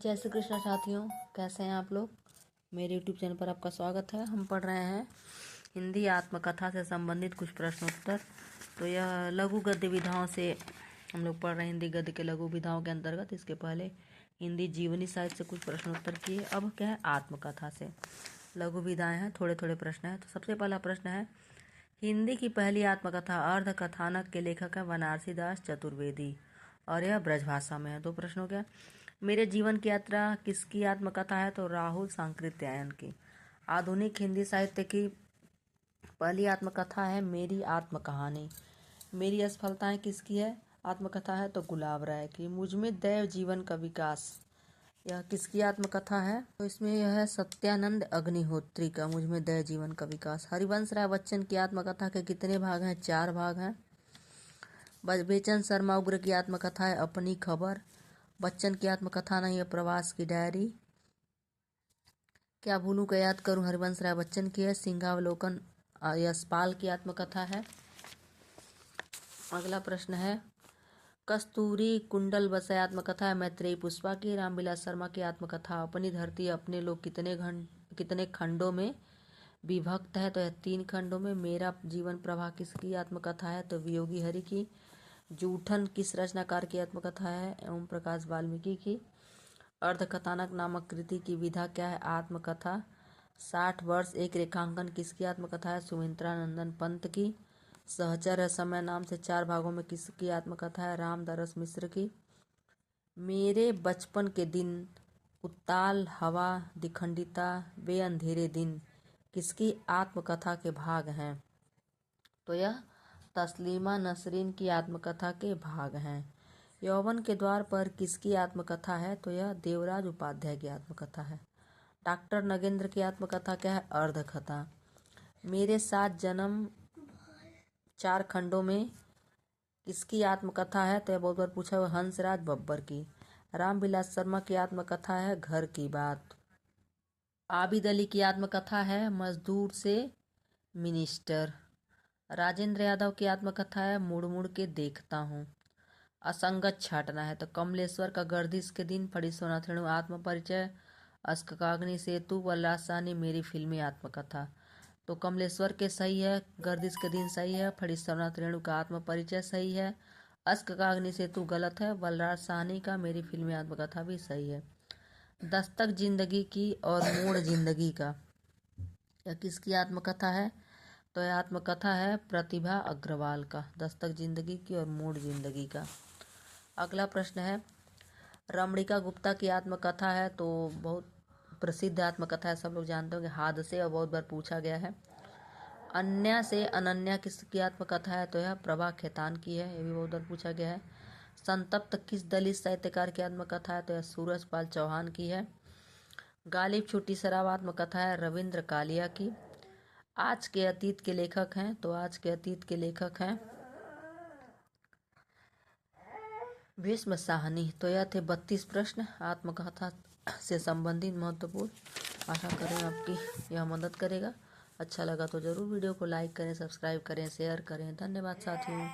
जय श्री कृष्ण साथियों, कैसे हैं आप लोग। मेरे YouTube चैनल पर आपका स्वागत है। हम पढ़ रहे हैं हिंदी आत्मकथा से संबंधित कुछ प्रश्न उत्तर। तो यह लघु गद्य विधाओं से हम लोग पढ़ रहे हैं, हिंदी गद्य के लघु विधाओं के अंतर्गत। इसके पहले हिंदी जीवनी साहित्य से कुछ प्रश्न उत्तर किए। अब क्या है, आत्मकथा से लघु विधाएँ हैं, थोड़े थोड़े प्रश्न हैं। तो सबसे पहला प्रश्न है, हिंदी की पहली आत्मकथा अर्ध कथानक के लेखक है बनारसी दास चतुर्वेदी और यह ब्रजभाषा में है। दो प्रश्न हो गया। मेरे जीवन की यात्रा किसकी आत्मकथा है, तो राहुल सांकृत्यायन की। आधुनिक हिंदी साहित्य की पहली आत्मकथा है मेरी आत्मकहानी। मेरी असफलताएं किसकी है, आत्मकथा है, तो गुलाब राय की। मुझमें दैव जीवन का विकास, यह किसकी आत्मकथा है, तो इसमें यह है सत्यानंद अग्निहोत्री का, मुझमें दैव जीवन का विकास। हरिवंश राय बच्चन की आत्मकथा के कितने भाग हैं, 4 भाग हैं। बेचन शर्मा उग्र की आत्मकथा है अपनी खबर। बच्चन की आत्मकथा नहीं है प्रवास की डायरी। क्या भूलूं क्या याद करूं हरिवंश राय बच्चन की है। सिंहावलोकन यशपाल की आत्मकथा है। अगला प्रश्न है, कस्तूरी कुंडल बसाई आत्मकथा है मैत्रेयी पुष्पा की। रामविलास शर्मा की आत्मकथा अपनी धरती अपने लोग कितने खंडों में विभक्त है, तो यह 3 खंडों में। मेरा जीवन प्रवाह किसकी आत्मकथा है, तो वियोगी हरि की। जूठन किस रचनाकार की आत्मकथा है, ओम प्रकाश वाल्मीकि की। अर्धकथानक नामक कृति की विधा क्या है, आत्मकथा। 60 वर्ष एक रेखांकन किसकी आत्मकथा है, सुमित्रा नंदन पंत की। सहचर है समय नाम से 4 भागों में किसकी आत्मकथा है, रामदास मिश्र की। मेरे बचपन के दिन, उत्ताल हवा, दिखंडिता, वे अंधेरे दिन किसकी आत्मकथा के भाग हैं, तो यह तस्लीमा नसरीन की आत्मकथा के भाग हैं। यौवन के द्वार पर किसकी आत्मकथा है, तो यह देवराज उपाध्याय की आत्मकथा है। डॉक्टर नगेंद्र की आत्मकथा क्या है, अर्धकथा। मेरे 7 जन्म 4 खंडों में किसकी आत्मकथा है, तो यह बहुत बार पूछा हुआ, हंसराज बब्बर की। रामविलास शर्मा की आत्मकथा है घर की बात। आबिद अली की आत्मकथा है मजदूर से मिनिस्टर। राजेंद्र यादव की आत्मकथा है मुड़ मुड़ के देखता हूँ। असंगत छाटना है, तो कमलेश्वर का गर्दिश के दिन, फणीश्वरनाथ रेणु आत्म परिचय, अस्ककाग्नि सेतु, बलराज साहनी मेरी फिल्मी आत्मकथा। तो कमलेश्वर के सही है, गर्दिश के दिन सही है, फणीश्वरनाथ रेणु का आत्म परिचय सही है, अस्ककाग्नि सेतु गलत है, बलराज साहनी का मेरी फिल्मी आत्मकथा भी सही है। दस्तक जिंदगी की और मोड़ जिंदगी का, यह किसकी आत्मकथा है, तो यह आत्मकथा है प्रतिभा अग्रवाल का। दस्तक जिंदगी की और मोड़ जिंदगी का। अगला प्रश्न है, रमणिका गुप्ता की आत्मकथा है, तो बहुत प्रसिद्ध आत्मकथा है, सब लोग जानते होंगे, हादसे, और बहुत बार पूछा गया है। अन्या से अनन्या किसकी आत्मकथा है, तो यह प्रभा खेतान की है, यह भी बहुत बार पूछा गया है। संतप्त किस दलित साहित्यकार की आत्मकथा है, तो यह सूरजपाल चौहान की है। गालिब छुट्टी शराब आत्मकथा है रविंद्र कालिया की। आज के अतीत के लेखक हैं, तो आज के अतीत के लेखक हैं भीष्म साहनी। तो यह थे 32 प्रश्न आत्मकथा से संबंधित महत्वपूर्ण। आशा करें आपकी यह मदद करेगा। अच्छा लगा तो ज़रूर वीडियो को लाइक करें, सब्सक्राइब करें, शेयर करें। धन्यवाद साथियों।